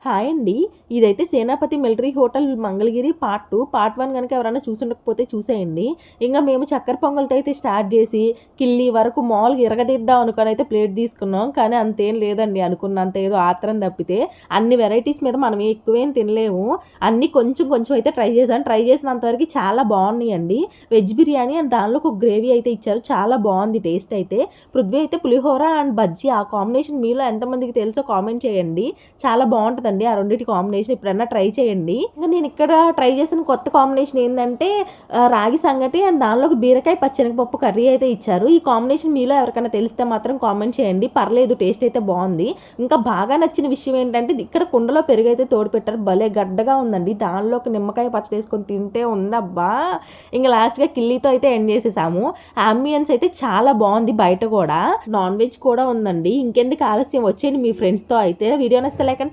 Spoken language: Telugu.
హాయ్ అండి. ఇదైతే Senapathi military hotel Mangalagiri part 2. Part 1 గనుక ఎవరైనా చూసుండకపోతే చూసేయండి. ఇంక మేము చక్కెర పొంగల్తో అయితే స్టార్ట్ చేసి కిల్లి వరకు మామూలుగా ఇరగదిద్దాం అనుకొని అయితే ప్లేట్ తీసుకున్నాం. కానీ అంతేం లేదండి అనుకున్నంత, ఏదో ఆత్రం తప్పితే. అన్ని వెరైటీస్ మీద మనం ఎక్కువేం తినలేము. అన్నీ కొంచెం కొంచెం అయితే ట్రై చేశాను. ట్రై చేసినంత వరకు చాలా బాగున్నాయండి. వెజ్ బిర్యానీ అండ్ దానిలో ఒక గ్రేవీ అయితే ఇచ్చారు. చాలా బాగుంది టేస్ట్ అయితే. పృథ్వీ అయితే పులిహోర అండ్ బజ్జీ ఆ కాంబినేషన్ మీలో ఎంతమందికి తెలుసో కామెంట్ చేయండి. చాలా బాగుంటుందండి ఆ రెండింటి కాంబినేషన్. ఎప్పుడన్నా ట్రై చేయండి. ఇంకా నేను ఇక్కడ ట్రై చేసిన కొత్త కాంబినేషన్ ఏంటంటే రాగి సంగటి అండ్ దానిలోకి బీరకాయ పచ్చెనగపప్పు కర్రీ అయితే ఇచ్చారు. ఈ కాంబినేషన్ మీలో ఎవరికైనా తెలిస్తే మాత్రం కామెంట్ చేయండి. పర్లేదు, టేస్ట్ అయితే బాగుంది. ఇంకా బాగా నచ్చిన విషయం ఏంటంటే ఇక్కడ కుండలో పెరుగు అయితే తోడు పెట్టారు. భలే గడ్డగా ఉందండి. దానిలోకి నిమ్మకాయ పచ్చడి వేసుకొని తింటే ఉందబ్బా. ఇంకా లాస్ట్గా కిల్లీతో అయితే ఎండ్ చేసేసాము. అంబియన్స్ అయితే చాలా బాగుంది. బయట కూడా నాన్ వెజ్ కూడా ఉందండి. ఇంకెందుకు ఆలస్యం, వచ్చేయండి మీ ఫ్రెండ్స్తో అయితే. వీడియో నచ్చితే లైక్ అండ్